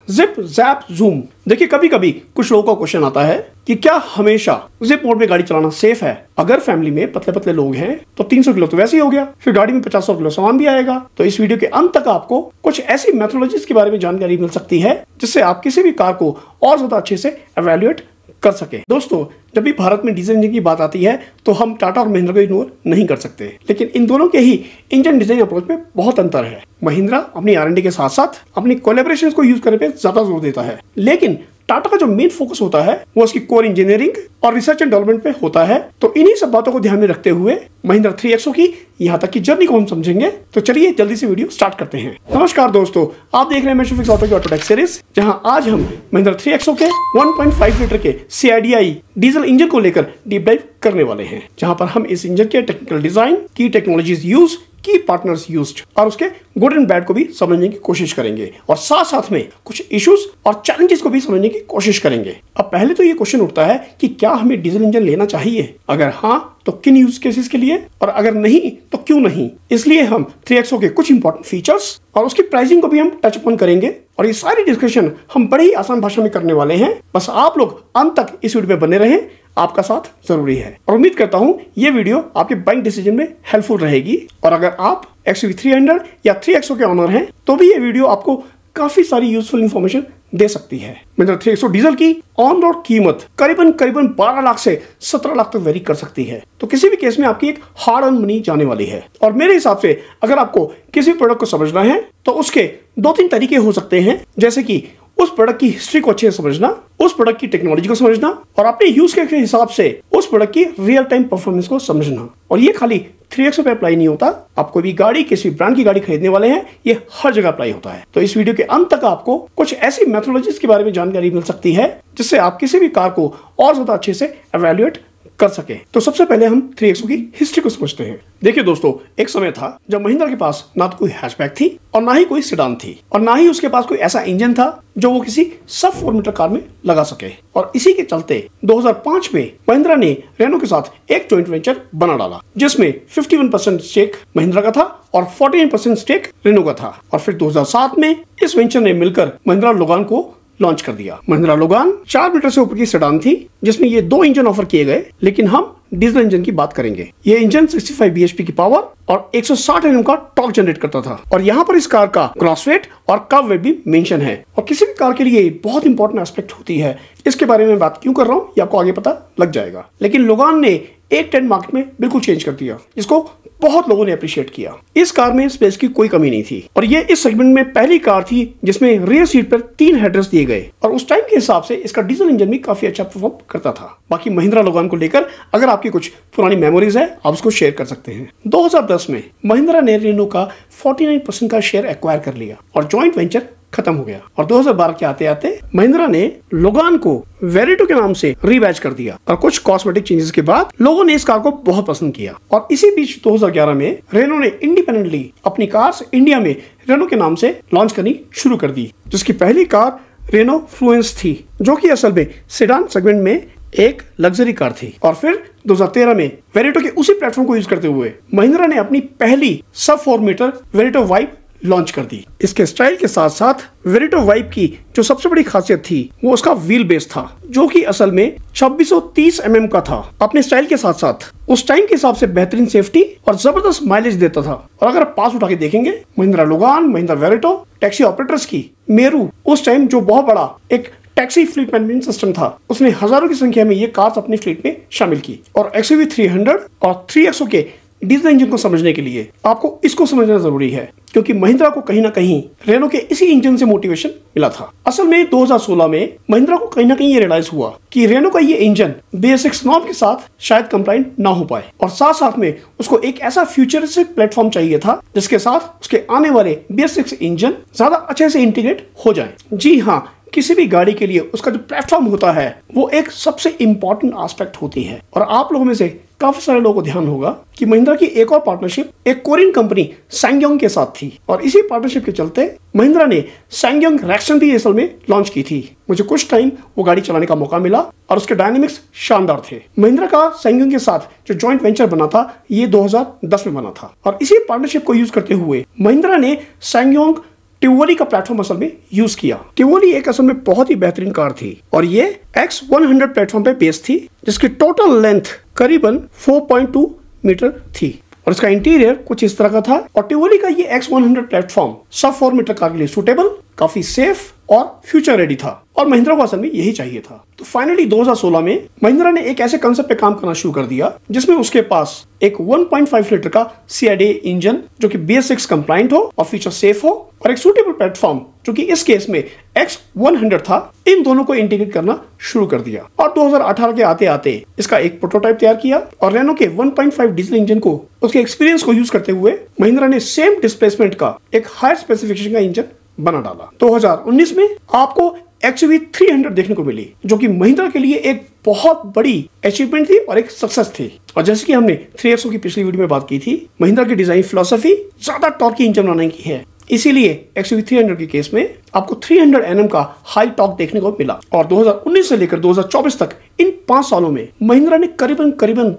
Zip JAP zoom. देखिए कभी कभी कुछ लोगों का क्वेश्चन आता है कि क्या हमेशा जिप मोड में गाड़ी चलाना सेफ है। अगर फैमिली में पतले पतले लोग हैं तो 300 किलो तो वैसे ही हो गया, फिर गाड़ी में 50 किलो सामान भी आएगा। तो इस वीडियो के अंत तक आपको कुछ ऐसी मेथोडोलॉजीज के बारे में जानकारी मिल सकती है जिससे आप किसी भी कार को और ज्यादा अच्छे से एवेल्युएट कर सके। दोस्तों, जब भी भारत में डीजल इंजन की बात आती है तो हम टाटा और महिंद्रा को इग्नोर नहीं कर सकते, लेकिन इन दोनों के ही इंजन डिजाइन अप्रोच में बहुत अंतर है। महिंद्रा अपनी R&D के साथ साथ अपनी कोलैबोरेशंस को यूज करने पे ज्यादा जोर देता है, लेकिन टाटा का जो मेन फोकस होता है वो उसकी कोर इंजीनियरिंग और रिसर्च एंड डेवलपमेंट पे होता है। तो इन्हीं सब बातों को ध्यान में रखते हुए महिंद्रा 3XO की यहाँ तक की जर्नी को हम समझेंगे। तो चलिए जल्दी से वीडियो स्टार्ट करते हैं। नमस्कार दोस्तों, आप देख रहे हैं मेशोफिक्स ऑटो की ऑटोटेक सीरीज, जहां आज हम महिंद्रा 3XO के 1.5 लीटर के CIDI डीजल इंजन को लेकर डीप डाइव करने वाले हैं, जहां पर हम इस इंजन के टेक्निकल डिजाइन की टेक्नोलॉजीज यूज की पार्टनर्स यूज्ड और उसके गुड एंड बैड को भी समझने की कोशिश करेंगे और साथ साथ में कुछ इश्यूज और चैलेंजेस को भी समझने की कोशिश करेंगे। अब पहले तो ये क्वेश्चन उठता है कि क्या हमें डीजल इंजन लेना चाहिए, अगर हाँ तो किन यूज केसेस के लिए, और अगर नहीं तो क्यों नहीं। इसलिए हम 3XO के कुछ इंपॉर्टेंट फीचर्स और उसकी प्राइसिंग को भी हम टच अपॉन करेंगे और ये सारी डिस्कशन हम बड़ी ही आसान भाषा में करने वाले हैं। बस आप लोग अंत तक इस वीडियो में बने रहें, आपका साथ जरूरी है और उम्मीद करता हूं ये वीडियो आपके बाइंग डिसीजन में हेल्पफुल रहेगी। और अगर आप XUV300 या 3XO के ऑनर हैं तो भी ये वीडियो आपको काफी सारी यूजफुल इंफॉर्मेशन दे सकती है। महिंद्रा 3XO डीजल की ऑन रोड कीमत करीबन 12 लाख से 17 लाख तक वेरी कर सकती है। तो किसी भी केस में आपकी एक हार्ड अर्न मनी जाने वाली है। और मेरे हिसाब से अगर आपको किसी प्रोडक्ट को समझना है तो उसके 2-3 तरीके हो सकते हैं, जैसे कि उस प्रोडक्ट की हिस्ट्री को अच्छे से समझना, उस प्रोडक्ट की टेक्नोलॉजी को समझना और अपने यूज के हिसाब से उस प्रोडक्ट की रियल टाइम परफॉर्मेंस को समझना। और ये खाली 3XO पे अप्लाई नहीं होता, आप कोई भी गाड़ी किसी ब्रांड की गाड़ी खरीदने वाले हैं ये हर जगह अप्लाई होता है। तो इस वीडियो के अंत तक आपको कुछ ऐसी मेथोडोलॉजीज के बारे में जानकारी मिल सकती है जिससे आप किसी भी कार को और ज्यादा अच्छे से एवेल्युएट कर सके। तो सबसे पहले हम 3XO की हिस्ट्री को समझते हैं। देखिए दोस्तों, एक समय था जब महिंद्रा के पास ना तो कोई हैचबैक थी और ना ही कोई सेडान थी और ना ही उसके पास कोई ऐसा इंजन था जो वो किसी सब 4 मीटर कार में लगा सके। और इसी के चलते 2005 में महिंद्रा ने रेनो के साथ एक जॉइंट वेंचर बना डाला, जिसमें 51% स्टेक महिंद्रा का था और 49% स्टेक रेनो का था। और फिर 2007 में इस वेंचर ने मिलकर महिंद्रा लोगान को लॉन्च कर दिया। महिंद्रा लोगान 4 मीटर से ऊपर की सेडान थी जिसमें ये 2 इंजन ऑफर किए गए, लेकिन हम डीजल इंजन की बात करेंगे। ये इंजन 65 bhp की पावर और 160 Nm का टॉर्क जनरेट करता था। और यहाँ पर इस कार का ग्रॉस वेट और कर्व वेट भी मेंशन है और किसी भी कार के लिए बहुत इंपॉर्टेंट एस्पेक्ट होती है। इसके बारे में बात क्यों कर रहा हूँ ये आपको आगे पता लग जाएगा। लेकिन लोगान ने 810 मार्केट में बिल्कुल चेंज कर दिया, जिसको बहुत लोगों ने अप्रिशिएट किया। इस कार में स्पेस की कोई कमी नहीं थी और ये इस सेगमेंट में पहली कार थी जिसमें रियर सीट पर 3 हेडरेस्ट दिए गए और उस टाइम के हिसाब से इसका डीजल इंजन भी काफी अच्छा परफॉर्म करता था। बाकी महिंद्रा लोगान को लेकर अगर आपकी कुछ पुरानी मेमोरीज है आप उसको शेयर कर सकते हैं। 2010 में महिंद्रा ने रेनो का 49% का शेयर एक्वायर कर लिया और जॉइंट वेंचर खत्म हो गया। और 2012 के आते आते महिंद्रा ने लोगान को वेरिटो के नाम से रीबैच कर दिया और कुछ कॉस्मेटिक चेंजेस के बाद लोगों ने इस कार को बहुत पसंद किया। और इसी बीच 2011 में रेनो ने इंडिपेंडेंटली अपनी कार्स इंडिया में रेनो के नाम से लॉन्च करनी शुरू कर दी, जिसकी पहली कार रेनो फ्लुएंस थी, जो कि असल में सेडान सेगमेंट में एक लग्जरी कार थी। और फिर 2013 में वेरिटो के उसी प्लेटफॉर्म को यूज करते हुए महिंद्रा ने अपनी पहली सब 4 मीटर वेरिटो वाइब लॉन्च कर दी। इसके स्टाइल के साथ साथ वेरिटो वाइब की जो सबसे बड़ी खासियत थी वो उसका व्हील बेस था, जो कि असल में 2630 mm का था। अपने स्टाइल के साथ साथ उस टाइम के हिसाब से बेहतरीन सेफ्टी और जबरदस्त माइलेज देता था। और अगर पास उठा के देखेंगे Mahindra Logan, Mahindra Verito, taxi operators की मेरू, उस टाइम जो बहुत बड़ा एक टैक्सी फ्लीट मैनेजमेंट सिस्टम था, उसने हजारों की संख्या में ये कार्स अपनी फ्लीट में शामिल की। और XUV300 और 3XO के डीजल इंजन को समझने के लिए आपको इसको समझना जरूरी है, क्योंकि महिंद्रा को कहीं ना कहीं रेनो के इसी इंजन से मोटिवेशन मिला था। असल में 2016 में महिंद्रा को कहीं ना कहीं ये रियलाइज हुआ कि रेनो का ये इंजन BS6 नॉर्म के साथ शायद कंप्लाइंट ना हो पाए और साथ साथ में उसको एक ऐसा फ्यूचरिस्टिक प्लेटफॉर्म चाहिए था जिसके साथ उसके आने वाले BS6 इंजन ज्यादा अच्छे से इंटीग्रेट हो जाए। जी हाँ, किसी भी गाड़ी के लिए उसका जो प्लेटफॉर्म होता है वो एक सबसे इंपॉर्टेंट एस्पेक्ट होती है। और आप लोगों में से काफी सारे लोगों को ध्यान होगा कि महिंद्रा की एक और पार्टनरशिप एक कोरियन कंपनी सैंगयोंग के साथ थी और इसी पार्टनरशिप के चलते महिंद्रा ने सैंगयोंग रैक्सन भी असल में लॉन्च की थी। मुझे कुछ टाइम वो गाड़ी चलाने का मौका मिला और उसके डायनेमिक्स शानदार थे। महिंद्रा का सैंगयोंग के साथ जो जॉइंट वेंचर बना था ये 2010 में बना था और इसी पार्टनरशिप को यूज करते हुए महिंद्रा ने सैंगयोंग टिवोली का प्लेटफॉर्म असल में यूज किया। टिवोली एक असल में बहुत ही बेहतरीन कार थी और ये X100 प्लेटफॉर्म पे बेस्ड थी, जिसकी टोटल लेंथ करीबन 4.2 मीटर थी और इसका इंटीरियर कुछ इस तरह का था। और टिवोली का ये X100 प्लेटफॉर्म सब 4 मीटर कार के लिए सूटेबल, काफी सेफ और फ्यूचर रेडी था और महिंद्रा को असल में यही चाहिए था। तो फाइनली 2016 में महिंद्रा ने एक ऐसे कंसेप्ट पे काम करना शुरू कर दिया जिसमें उसके पास एक 1.5 लीटर का CID इंजन जो कि BS6 कंप्लाइंट हो और फीचर सेफ हो और एक सूटेबल प्लेटफॉर्म जो कि इस केस में X100 था, इन दोनों को इंटीग्रेट करना शुरू कर दिया। और 2018 के आते आते इसका एक प्रोटोटाइप तैयार किया और रेनो के 1.5 डीजल इंजन को उसके एक्सपीरियंस को यूज करते हुए महिंद्रा ने सेम डिस्प्लेसमेंट का एक हायर स्पेसिफिकेशन का इंजन बना डाला। 2019 में आपको XUV 300 देखने को मिली जो कि महिंद्रा के लिए एक बहुत बड़ी अचीवमेंट थी और एक सक्सेस थी। और जैसे कि हमने 3XO की पिछली वीडियो में बात की थी, महिंद्रा की डिजाइन फिलॉसफी ज्यादा टॉर्क की इंजन बनाने की है, इसीलिए XUV 300 के केस में आपको 300 Nm का हाई टॉर्क देखने को मिला। और 2019 से लेकर 2024 तक इन 5 सालों में महिंद्रा ने करीबन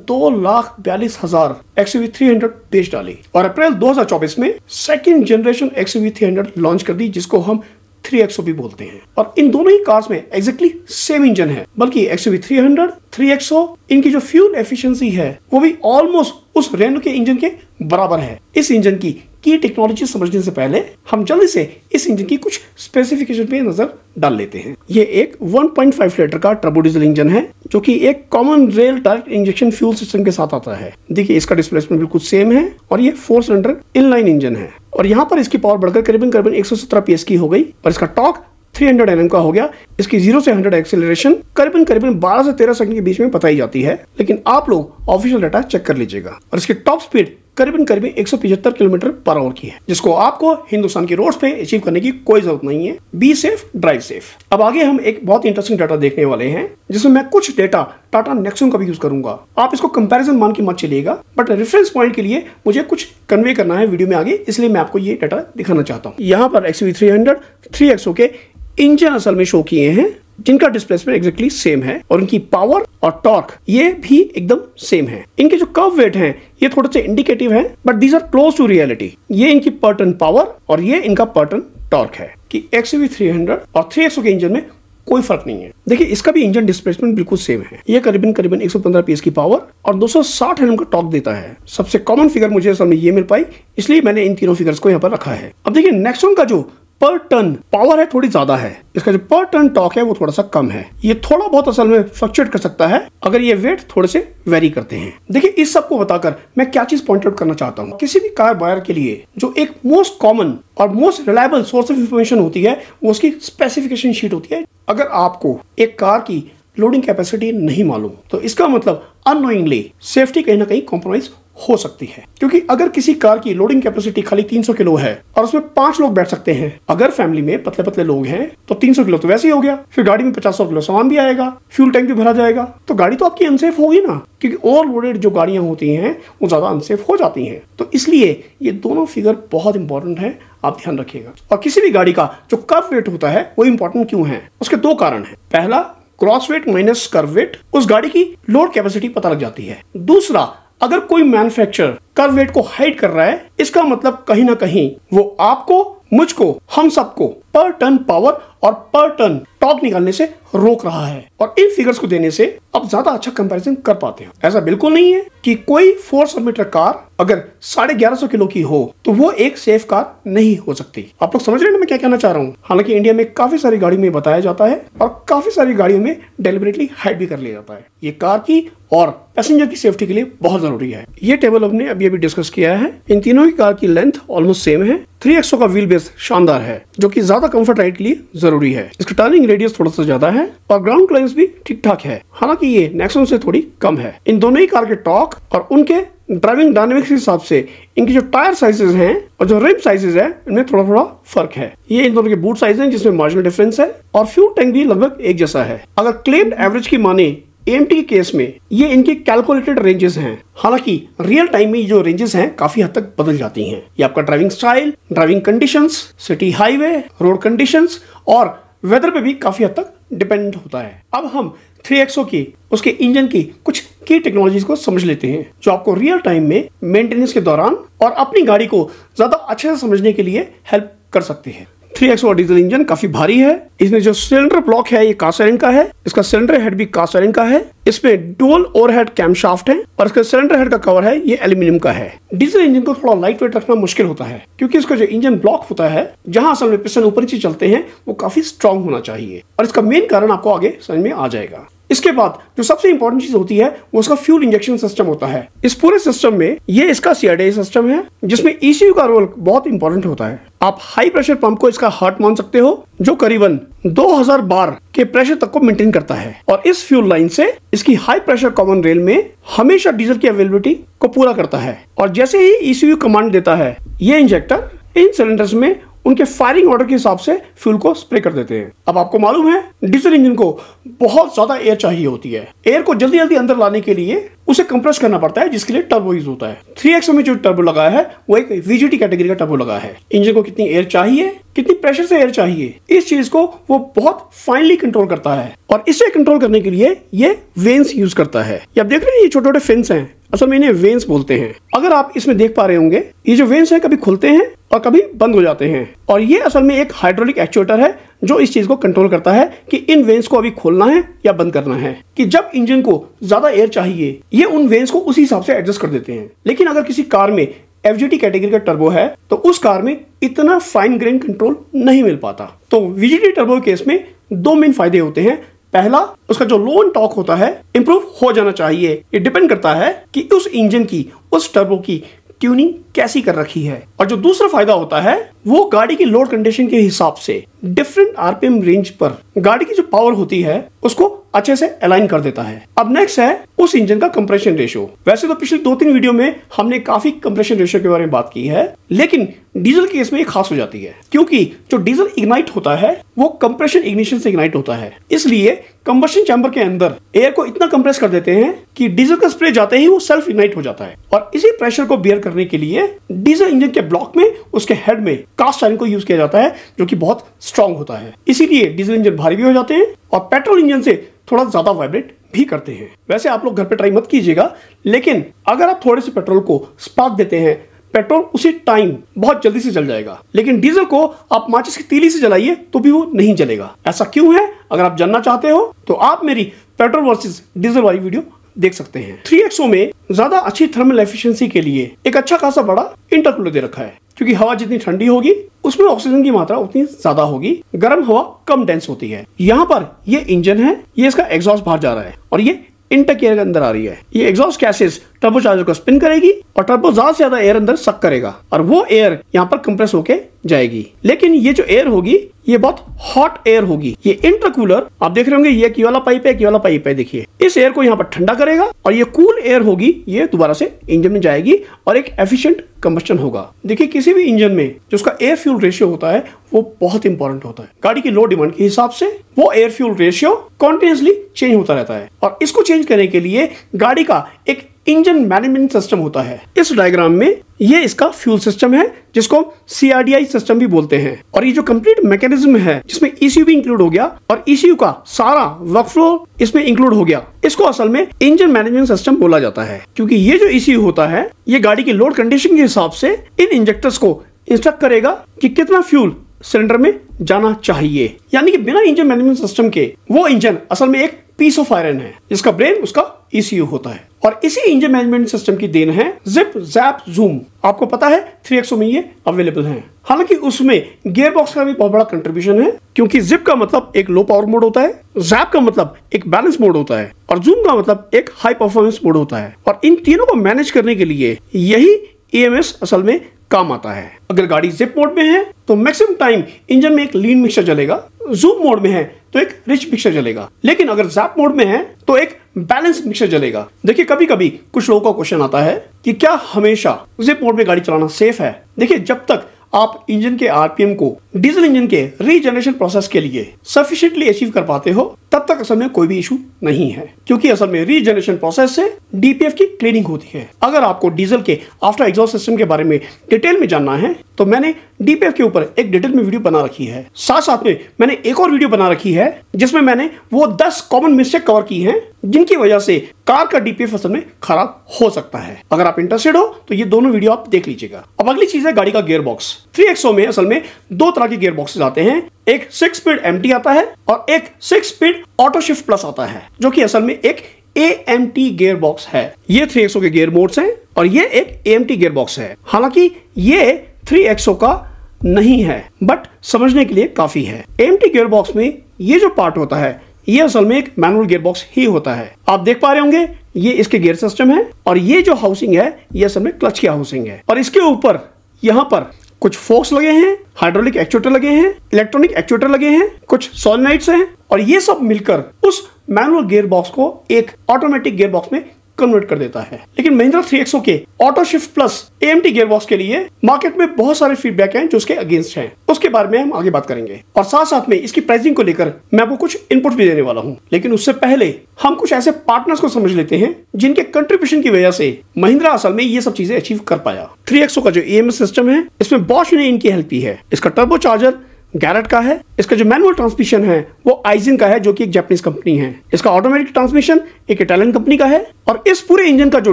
2,42,000 XUV 300 बेच डाली और अप्रैल 2024 में सेकंड जनरेशन XUV 300 लॉन्च कर दी, जिसको हम 3XO भी बोलते हैं। और इन दोनों ही कार्स में एग्जैक्टली सेम इंजन है, बल्कि XUV 300, 3XO इनकी जो फ्यूल एफिशिएंसी है वो भी ऑलमोस्ट उस रेनो के इंजन के बराबर है। इस इंजन की टेक्नोलॉजी समझने से पहले हम जल्दी से इस इंजन की कुछ स्पेसिफिकेशन पे नजर डाल लेते हैं। ये एक 1.5 लीटर का टर्बो डीजल इंजन है जो कि एक common rail direct injection fuel system के साथ आता है। देखिए इसका डिस्प्लेसमेंट बिल्कुल सेम है और ये 4 सिलेंडर इनलाइन इंजन है और यहाँ पर इसकी पावर बढ़कर करीबन 117 PS की हो गई और इसका टॉर्क 300 Nm का हो गया। इसकी 0 से 100 एक्सेलरेशन करीबन 12 से 13 सेकंड के बीच में बताई जाती है, लेकिन आप लोग ऑफिशियल डाटा चेक कर लीजिएगा। और इसकी टॉप स्पीड करीबन 175 km/h की है, जिसको आपको हिंदुस्तान की रोड्स पे अचीव करने की कोई जरूरत नहीं है। Be safe, drive safe. अब आगे हम एक बहुत इंटरेस्टिंग डाटा देखने वाले हैं जिसमें मैं कुछ डेटा टाटा नेक्सॉन का भी यूज करूंगा। आप इसको कंपैरिजन मान के मत चलिएगा, बट रेफरेंस पॉइंट के लिए मुझे कुछ कन्वे करना है वीडियो में आगे, इसलिए मैं आपको ये डाटा दिखाना चाहता हूँ। यहाँ पर XUV 300 3XO के इंजन असल में शो किए हैं जिनका डिस्प्लेसमेंट एग्जैक्टली सेम है और इनकी पावर और टॉर्क ये भी एकदम सेम है। इनके जो कर्व वेट हैं ये थोड़े से इंडिकेटिव हैं, but these are close to reality. ये इनकी पर टन पावर और ये इनका पर टन टॉर्क है कि XUV 300 और 3XO के इंजन में कोई फर्क नहीं है। देखिए इसका भी इंजन डिस्प्लेसमेंट बिल्कुल सेम है। ये करीबन 115 PS की पावर और 260 Nm का टॉर्क देता है। सबसे कॉमन फिगर मुझे असल में ये मिल पाई, इसलिए मैंने इन तीनों फिगर्स को यहाँ पर रखा है। अब देखिए नेक्सॉन का जो पर टन पावर है थोड़ी ज्यादा है, इसका जो पर टन टॉर्क है वो थोड़ा सा कम है। ये थोड़ा बहुत असल में फ्लक्चुएट कर सकता है अगर ये वेट थोड़े से वेरी करते हैं। देखिए इस सब को बताकर मैं क्या चीज पॉइंट आउट करना चाहता हूँ। किसी भी कार बायर के लिए जो एक मोस्ट कॉमन और most reliable source of information होती है वो उसकी स्पेसिफिकेशन शीट होती है। अगर आपको एक कार की लोडिंग कैपेसिटी नहीं मालूम तो इसका मतलब अननोइंगली सेफ्टी कहीं ना कहीं कॉम्प्रोमाइज हो सकती है, क्योंकि अगर किसी कार की लोडिंग कैपेसिटी खाली 300 किलो है और उसमें 5 लोग बैठ सकते हैं, अगर फैमिली में पतले पतले लोग हैं तो 300 किलो तो वैसे ही हो गया, फिर गाड़ी में 50 किलो सामान भी आएगा, फ्यूल टैंक भी भरा जाएगा, तो गाड़ी तो आपकी अनसेफ होगी ना, क्योंकि ओवरलोडेड जो गाड़ियां होती हैं वो ज्यादा अनसेफ हो जाती हैं। तो इसलिए ये दोनों फिगर बहुत इंपॉर्टेंट है, आप ध्यान रखिएगा। और किसी भी गाड़ी का जो कर्व वेट होता है वो इंपॉर्टेंट क्यों है, उसके 2 कारण है। पहला, cross wait minus curve wait, उस गाड़ी की लोड कैपेसिटी पता लग जाती है। दूसरा, अगर कोई मैन्युफैक्चरर कर्व वेट को हाइड कर रहा है, इसका मतलब कहीं ना कहीं वो आपको, मुझको, हम सबको पर टन पावर और पर टन टॉर्क निकालने से रोक रहा है। और इन फिगर्स को देने से आप ज्यादा अच्छा कंपैरिजन कर पाते हो। ऐसा बिल्कुल नहीं है कि कोई 4 मीटर कार अगर 1150 किलो की हो तो वो एक सेफ कार नहीं हो सकती। आप लोग समझ रहे हैं ना मैं क्या कहना चाह रहा हूँ। हालांकि इंडिया में काफी सारी गाड़ी में बताया जाता है और काफी सारी गाड़ियों में डेलिबरेटली हाइड भी कर लिया जाता है। ये कार की और पैसेंजर की सेफ्टी के लिए बहुत जरूरी है। ये टेबल हमने अभी डिस्कस किया है। इन तीनों की कार की लेंथ ऑलमोस्ट सेम है। 3XO का व्हील बेस शानदार है जो कि ज्यादा कंफर्ट राइड के लिए जरूरी है। इसका टर्निंग रेडियस थोड़ा सा ज्यादा है और ग्राउंड क्लियरेंस भी ठीक ठाक है, हालांकि ये नेक्सॉन से थोड़ी कम है। इन दोनों ही कार के टॉर्क और उनके ड्राइविंग डायनेमिक्स के हिसाब से इनकी जो टायर साइजेस हैं और जो रिम साइजेस है इनमें थोड़ा थोड़ा फर्क है। ये इन दोनों के बूट साइज हैं जिसमें मार्जिनल डिफरेंस है और फ्यूल टैंक भी लगभग एक जैसा है। अगर क्लेम्ड एवरेज की माने AMT के केस में ये इनके कैलकुलेटेड रेंजेस हैं, हालांकि रियल टाइम में जो रेंजेस हैं काफी हद तक बदल जाती हैं। ये आपका driving style, driving conditions, city highway, road conditions और वेदर पे भी काफी हद तक डिपेंडेंट होता है। अब हम 3XO की उसके इंजन की कुछ की टेक्नोलॉजीज को समझ लेते हैं जो आपको रियल टाइम में मेंटेनेंस के दौरान और अपनी गाड़ी को ज्यादा अच्छे से समझने के लिए हेल्प कर सकते हैं। 3XO डीजल इंजन काफी भारी है। इसमें जो सिलेंडर ब्लॉक है ये कास्ट आयरन का है। इसका सिलेंडर हेड भी कास्ट आयरन का है। इसमें डुअल ओवरहेड कैमशाफ्ट है और इसका सिलेंडर हेड का कवर है ये एल्यूमिनियम का है। डीजल इंजन को थोड़ा लाइट वेट रखना मुश्किल होता है क्योंकि इसका जो इंजन ब्लॉक होता है जहां असल में पिस्टन ऊपर नीचे चलते हैं वो काफी स्ट्रांग होना चाहिए और इसका मेन कारण आपको आगे समझ में आ जाएगा। इसके बाद जो सबसे इंपॉर्टेंट चीज होती है वो उसका फ्यूल इंजेक्शन सिस्टम होता है। इस पूरे सिस्टम में ये इसका CRDI सिस्टम है जिसमें ECU का रोल बहुत इंपॉर्टेंट होता है। आप हाई प्रेशर पंप को इसका हार्ट मान सकते हो जो करीबन 2000 बार के प्रेशर तक को मेंटेन करता है और इस फ्यूल लाइन से इसकी हाई प्रेशर कॉमन रेल में हमेशा डीजल की अवेलेबिलिटी को पूरा करता है। और जैसे ही ECU कमांड देता है ये इंजेक्टर इन सिलेंडर्स में उनके फायरिंग ऑर्डर के हिसाब से फ्यूल को स्प्रे कर देते हैं। अब आपको मालूम है डीजल इंजन को बहुत ज्यादा एयर चाहिए होती है। एयर को जल्दी जल्दी अंदर लाने के लिए उसे कंप्रेस करना पड़ता है जिसके लिए टर्बो यूज होता है। 3XO में जो टर्बो लगाया है वो एक VGT कैटेगरी का टर्बो लगा है। इंजन को कितनी एयर चाहिए, कितनी प्रेशर से एयर चाहिए, इस चीज को वो बहुत फाइनली कंट्रोल करता है और इसे कंट्रोल करने के लिए ये वेन्स यूज करता है। ये आप देख रहे हैं ये छोटे छोटे फिन्स हैं, असल में इन्हें वेन्स बोलते हैं। अगर आप इसमें देख पा रहे होंगे ये जो वेन्स है कभी खुलते हैं और कभी बंद हो जाते हैं और ये असल में एक हाइड्रोलिक एक्चुएटर है जो इस चीज को कंट्रोल करता है कि इन वेन्स को अभी खोलना है या बंद करना है। कि जब इंजन को ज्यादा एयर चाहिए ये उन वेन्स को उसी हिसाब से एडजस्ट कर देते हैं। लेकिन अगर किसी कार में FGT कैटेगरी का टर्बो है तो उस कार में इतना फाइन ग्रेन कंट्रोल नहीं मिल पाता। तो VGT टर्बो केस में दो मेन फायदे होते हैं। पहला, उसका जो लो एंड टॉर्क होता है इंप्रूव हो जाना चाहिए। ये डिपेंड करता है कि उस इंजन की उस टर्बो की ट्यूनिंग कैसी कर रखी है। और जो दूसरा फायदा होता है वो गाड़ी की लोड कंडीशन के हिसाब से डिफरेंट RPM रेंज पर गाड़ी की जो पावर होती है उसको अच्छे से अलाइन कर देता है। अब नेक्स्ट है उस इंजन का कंप्रेशन रेशियो। वैसे तो पिछले 2-3 वीडियो में हमने काफी कंप्रेशन रेशियो के बारे में बात की है लेकिन डीजल केस में ये खास हो जाती है क्योंकि जो डीजल इग्नाइट होता है वो कंप्रेशन इग्निशन से इग्नाइट होता है। इसलिए कंबशन चैम्बर के अंदर एयर को इतना कंप्रेस कर देते हैं कि डीजल का स्प्रे जाते ही वो सेल्फ इग्नाइट हो जाता है और इसी प्रेशर को बियर करने के लिए डीजल इंजन के ब्लॉक में उसके हेड में कास्ट आयरन को यूज किया जाता है जो कि बहुत स्ट्रांग होता है। इसीलिए डीजल इंजन भारी भी हो जाते हैं और पेट्रोल इंजन से थोड़ा ज्यादा वाइब्रेट भी करते हैं। वैसे आप लोग घर पे ट्राई मत कीजिएगा लेकिन अगर आप थोड़े से पेट्रोल को स्पार्क देते हैं पेट्रोल उसी टाइम बहुत जल्दी से जल जाएगा। लेकिन डीजल को आप माचिस की तीली से जलाइए तो भी वो नहीं जलेगा। ऐसा क्यों है? अगर आप जानना चाहते हो तो आप मेरी पेट्रोल वर्सेस डीजल वाली वीडियो देख सकते हैं। 3XO में ज्यादा अच्छी थर्मल एफिशिएंसी के लिए एक अच्छा खासा बड़ा इंटरकूलर दे रखा है क्योंकि हवा जितनी ठंडी होगी उसमें ऑक्सीजन की मात्रा उतनी ज्यादा होगी, गर्म हवा कम डेंस होती है। यहाँ पर ये इंजन है, ये इसका एग्जॉस्ट बाहर जा रहा है और ये इनटेक एयर के अंदर आ रही है। ये एग्जॉस्ट गैसेस टर्बोचार्जर को स्पिन करेगी और टर्बो ज्यादा से ज्यादा एयर अंदर सक करेगा और वो एयर यहाँ पर कंप्रेस होके जाएगी। लेकिन ये जो एयर होगी ये बहुत हॉट एयर होगी। ये इंटरकूलर आप देख रहे होंगे ये की वाला पाइप है, की वाला पाइप है, देखिए इस एयर को यहाँ पर ठंडा करेगा और ये कूल एयर होगी ये दोबारा से इंजन में जाएगी और एक एफिशिएंट कंबस्टन होगा। देखिए किसी भी इंजन में जो उसका एयर फ्यूल रेशियो होता है वो बहुत इंपॉर्टेंट होता है। गाड़ी की लो डिमांड के हिसाब से वो air fuel ratio continuously change होता रहता है और इसको चेंज करने के लिए गाड़ी का एक इंजन मैनेजमेंट सिस्टम होता है। इस डायग्राम में ये इसका फ्यूल सिस्टम है जिसको CRDI सिस्टम भी बोलते हैं और ये जो कंप्लीट मैकेनिज्म है जिसमें ECU भी इंक्लूड हो गया और ECU का सारा वर्कफ्लो इसमें इंक्लूड हो गया, इसको असल में इंजन मैनेजमेंट सिस्टम बोला जाता है क्योंकि ये जो ECU होता है ये गाड़ी की लोड कंडीशन के हिसाब से इन इंजेक्टर्स को इंस्ट्रक्ट करेगा कि कितना फ्यूल सिलेंडर में जाना चाहिए। यानी कि बिना इंजन मैनेजमेंट सिस्टम के वो इंजन असल में एक पीस ऑफ आयरन है जिसका ब्रेन उसका ECU होता है और इसी इंजन मैनेजमेंट सिस्टम की देन है जिप, जैप, जूम। आपको पता है 3XO में ये अवेलेबल हैं। हालांकि उसमें गियर बॉक्स का भी बहुत बड़ा कंट्रीब्यूशन है क्योंकि जिप का मतलब एक लो पावर मोड होता है, जैप का मतलब एक बैलेंस मोड होता है और जूम का मतलब एक हाई परफॉर्मेंस मोड होता है और इन तीनों को मैनेज करने के लिए यही EMS असल में काम आता है। अगर गाड़ी जिप मोड में है तो मैक्सिमम टाइम इंजन में एक लीन मिक्सचर चलेगा, जूम मोड में है तो एक रिच मिक्सचर चलेगा, लेकिन अगर जैप मोड में है तो एक बैलेंस मिक्सचर चलेगा। देखिए कभी कभी कुछ लोगों का क्वेश्चन आता है कि क्या हमेशा जिप मोड में गाड़ी चलाना सेफ है? देखिए जब तक आप इंजन के RPM को डीजल इंजन के रीजनरेशन प्रोसेस के लिए सफिशिएंटली अचीव कर पाते हो तब तक असल में कोई भी इशू नहीं है, क्योंकि असल में रीजनरेशन प्रोसेस से डीपीएफ की क्लीनिंग होती है। अगर आपको डीजल के आफ्टर एग्जॉस्ट सिस्टम के बारे में डिटेल में जानना है तो मैंने डीपीएफ के ऊपर एक डिटेल में वीडियो बना रखी है। साथ साथ में मैंने एक और वीडियो बना रखी है जिसमें मैंने वो 10 कॉमन मिस्टेक कवर की हैं जिनकी वजह से कार का डीपीएफ असल में खराब हो सकता है। अगर आप इंटरेस्टेड हो तो ये दोनों वीडियो आप देख लीजिएगा। अब अगली चीज है गाड़ी का गियर बॉक्स। 3XO में असल में 2 तरह के गियर बॉक्सेस आते हैं, एक 6 स्पीड एमटी आता है और एक 6 स्पीड ऑटो शिफ्ट प्लस आता है, जो कि असल में एक AMT गियर बॉक्स है। ये 3XO के गियर मोड्स हैं और ये एक AMT गियर बॉक्स है। हालांकि ये 3XO का नहीं है, बट समझने के लिए काफी है। AMT गियर बॉक्स में ये जो पार्ट होता है ये असल में एक मैनुअल गियर बॉक्स ही होता है। आप देख पा रहे होंगे ये इसके गियर सिस्टम है और ये जो हाउसिंग है ये असल में क्लच की हाउसिंग है और इसके ऊपर यहाँ पर कुछ फोर्क्स लगे हैं, हाइड्रोलिक एक्चुएटर लगे हैं, इलेक्ट्रॉनिक एक्चुएटर लगे हैं, कुछ सोलेनॉइड्स हैं और ये सब मिलकर उस मैनुअल गियर बॉक्स को एक ऑटोमेटिक गियर बॉक्स में कन्वर्ट कर देता है। लेकिन महिंद्रा 3XO के auto shift plus AMT gear box के लिए मार्केट में बहुत सारे फीडबैक हैं जो उसके अगेंस्ट हैं, उसके बारे में हम आगे बात करेंगे और साथ साथ में इसकी प्राइसिंग को लेकर मैं आपको कुछ इनपुट भी देने वाला हूं। लेकिन उससे पहले हम कुछ ऐसे पार्टनर्स को समझ लेते हैं जिनके कंट्रीब्यूशन की वजह से महिंद्रा असल में ये सब चीजें अचीव कर पाया। 3XO का जो EMS सिस्टम है इसमें बॉश ने इनकी हेल्प की है। इसका टर्बो चार्जर गैरेट का है, इसका जो मैनुअल ट्रांसमिशन है वो आइजिन का है जो कि एक जापानीज कंपनी है, इसका ऑटोमेटिक ट्रांसमिशन एक इटालियन कंपनी का है और इस पूरे इंजन का जो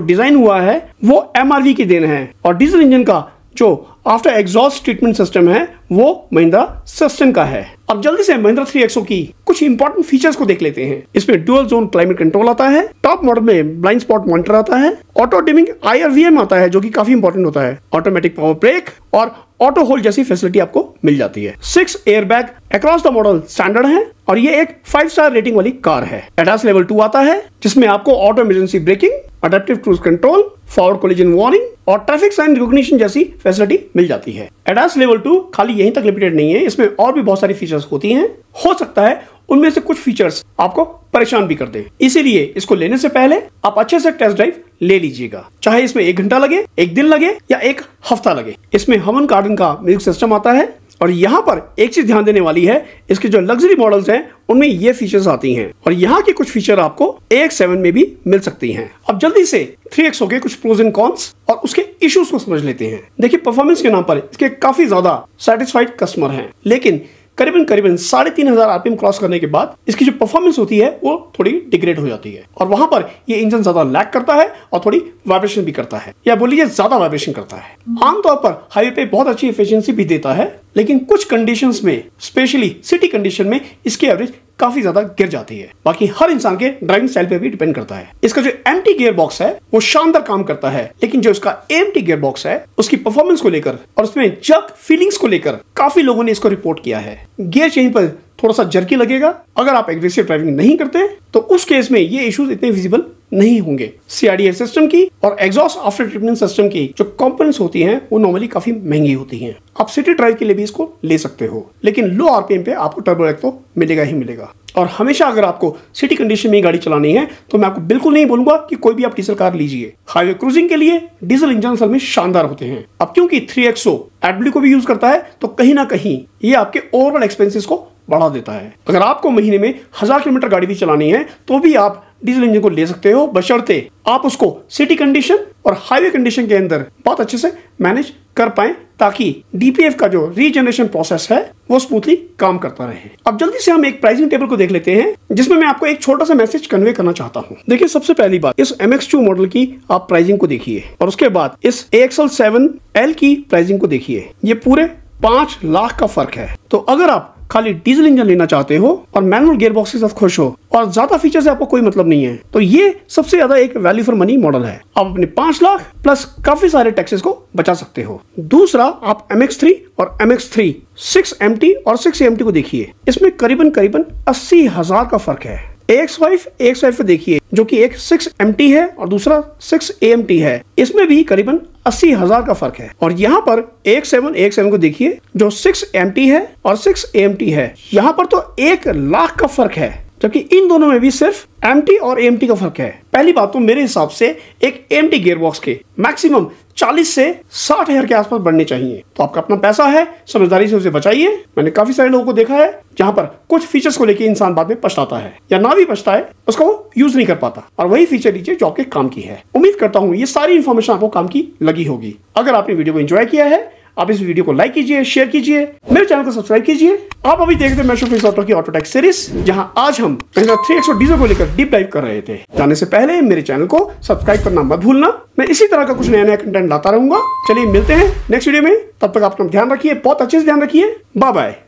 डिजाइन हुआ है वो MRV की देन है और डीजल इंजन का जो आफ्टर एग्जॉस्ट ट्रीटमेंट सिस्टम है वो महिंद्रा सस्टेन का है। अब जल्दी से महिंद्रा 3XO की कुछ इंपॉर्टेंट फीचर्स को देख लेते हैं। इसमें डुअल जोन क्लाइमेट कंट्रोल आता है, टॉप मॉडल में ब्लाइंड स्पॉट मॉनिटर आता है, ऑटो डिमिंग IRVM आता है जो कि काफी इंपॉर्टेंट होता है, ऑटोमेटिक पावर ब्रेक और ऑटो होल्ड जैसी फैसिलिटी आपको मिल जाती है। 6 airbag across the model standard है और ये एक 5 स्टार रेटिंग वाली कार है। ADAS लेवल 2 आता है जिसमें आपको auto emergency breaking, adaptive cruise control, forward collision warning और ट्रैफिक साइन रिकॉग्निशन जैसी फैसिलिटी मिल जाती है। ADAS लेवल 2 खाली यहीं तक लिमिटेड नहीं है, इसमें और भी बहुत सारी फीचर्स होती हैं। हो सकता है उनमें से कुछ फीचर्स आपको परेशान भी कर दे, इसीलिए इसको लेने से पहले आप अच्छे से टेस्ट ड्राइव ले लीजिएगा, चाहे इसमें 1 घंटा लगे, 1 दिन लगे या 1 हफ्ता लगे। इसमें हमन कार्डन का म्यूजिक सिस्टम आता है और यहाँ पर एक चीज ध्यान देने वाली है, इसके जो लग्जरी मॉडल्स हैं उनमें ये फीचर्स आती हैं और यहाँ के कुछ फीचर आपको AX7 में भी मिल सकती हैं। अब जल्दी से 3XO के कुछ प्रोज एंड कॉन्स और उसके इश्यूज को समझ लेते हैं। देखिए परफॉर्मेंस के नाम पर इसके काफी ज्यादा सेटिस्फाइड कस्टमर हैं, लेकिन करीबन 3,500 RPM क्रॉस करने के बाद इसकी जो परफॉर्मेंस होती है वो थोड़ी डिग्रेड हो जाती है और वहां पर ये इंजन ज्यादा लैग करता है और थोड़ी वाइब्रेशन भी करता है, या बोलिए ज्यादा वाइब्रेशन करता है। आमतौर पर हाईवे पे बहुत अच्छी एफिशिएंसी भी देता है, लेकिन कुछ कंडीशंस में स्पेशली सिटी कंडीशन में इसकी एवरेज काफी ज्यादा गिर जाती है। बाकी हर इंसान के ड्राइविंग स्टाइल पे भी डिपेंड करता है। इसका जो MT गियर बॉक्स है वो शानदार काम करता है, लेकिन जो इसका AMT गियर बॉक्स है उसकी परफॉर्मेंस को लेकर और उसमें जर्क फीलिंग्स को लेकर काफी लोगों ने इसको रिपोर्ट किया है। गियर चेंज पर थोड़ा सा जर्की लगेगा। अगर आप एग्रेसिव ड्राइविंग नहीं करते तो उस केस में ये इश्यूज इतने विजिबल नहीं होंगे। CRDA सिस्टम की और एग्जॉस्ट आफ्टर ट्रीटमेंट सिस्टम की जो कंपोनेंट्स होती हैं वो नॉर्मली काफी महंगी होती हैं। आप सिटी ड्राइव के लिए भी इसको ले सकते हो, लेकिन लो RPM पे आपको टर्बो लैग तो मिलेगा ही मिलेगा। और हमेशा अगर आपको सिटी कंडीशन में गाड़ी चलानी है तो मैं आपको बिल्कुल नहीं बोलूंगा कि कोई भी आप डीजल कार लीजिए। हाईवे क्रूजिंग के लिए डीजल इंजन असल में शानदार होते हैं। अब क्योंकि 3XO AdBlue को भी यूज करता है तो कहीं ना कहीं ये आपके ओवरऑल एक्सपेंसेस को बढ़ा देता है। अगर आपको महीने में 1000 किलोमीटर गाड़ी भी चलानी है तो भी आप डीजल इंजन को ले सकते हो, बशर्ते आप उसको सिटी कंडीशन और हाईवे कंडीशन के अंदर बहुत अच्छे से मैनेज कर पाएं, ताकि डीपीएफ का जो रीजनरेशन प्रोसेस है वो स्मूथली काम करता रहे। अब जल्दी से हम एक प्राइसिंग टेबल को देख लेते हैं जिसमें मैं आपको एक छोटा सा मैसेज कन्वे करना चाहता हूं। देखिए सबसे पहली बात, इस MX2 मॉडल की आप प्राइसिंग को देखिए और उसके बाद इस AXL7L की प्राइसिंग को देखिए। ये पूरे 5 लाख का फर्क है। तो अगर आप खाली डीजल इंजन लेना चाहते हो और मैनुअल गियर बॉक्स के साथ खुश हो और ज्यादा फीचर से आपको कोई मतलब नहीं है तो ये सबसे ज्यादा एक वैल्यू फॉर मनी मॉडल है। आप अपने 5 लाख प्लस काफी सारे टैक्सेस को बचा सकते हो। दूसरा, आप MX3 और MX3 6MT और 6AMT को देखिए, इसमें करीबन 80,000 का फर्क है। AX5 देखिए जो कि एक 6MT है और दूसरा 6AMT है, इसमें भी करीबन 80,000 का फर्क है। और यहाँ पर AX7 को देखिए जो 6MT है और 6AMT है, यहाँ पर तो 1 लाख का फर्क है, जबकि इन दोनों में भी सिर्फ MT और AMT का फर्क है। पहली बात तो मेरे हिसाब से एक AMT गियर बॉक्स के मैक्सिमम 40 से 60,000 के आसपास बढ़ने चाहिए। तो आपका अपना पैसा है, समझदारी से उसे बचाइए। मैंने काफी सारे लोगों को देखा है जहां पर कुछ फीचर्स को लेकर इंसान बाद में पछताता है, या ना भी पछताए, उसका वो यूज नहीं कर पाता, और वही फीचर लीजिए जो आपके काम की है। उम्मीद करता हूं ये सारी इंफॉर्मेशन आपको काम की लगी होगी। अगर आपने वीडियो को एंजॉय किया है, आप इस वीडियो को लाइक कीजिए, शेयर कीजिए, मेरे चैनल को सब्सक्राइब कीजिए। आप अभी देखते हैं मैशो फिक्स ऑटो की ऑटोटेक सीरीज, जहां आज हम महिंद्रा 3XO डीजल को लेकर डीप डाइव कर रहे थे। जाने से पहले मेरे चैनल को सब्सक्राइब करना मत भूलना। मैं इसी तरह का कुछ नया नया कंटेंट लाता रहूंगा। चलिए मिलते हैं नेक्स्ट वीडियो में, तब तक आप अपना ध्यान रखिए, बहुत अच्छे से ध्यान रखिए। Bye bye.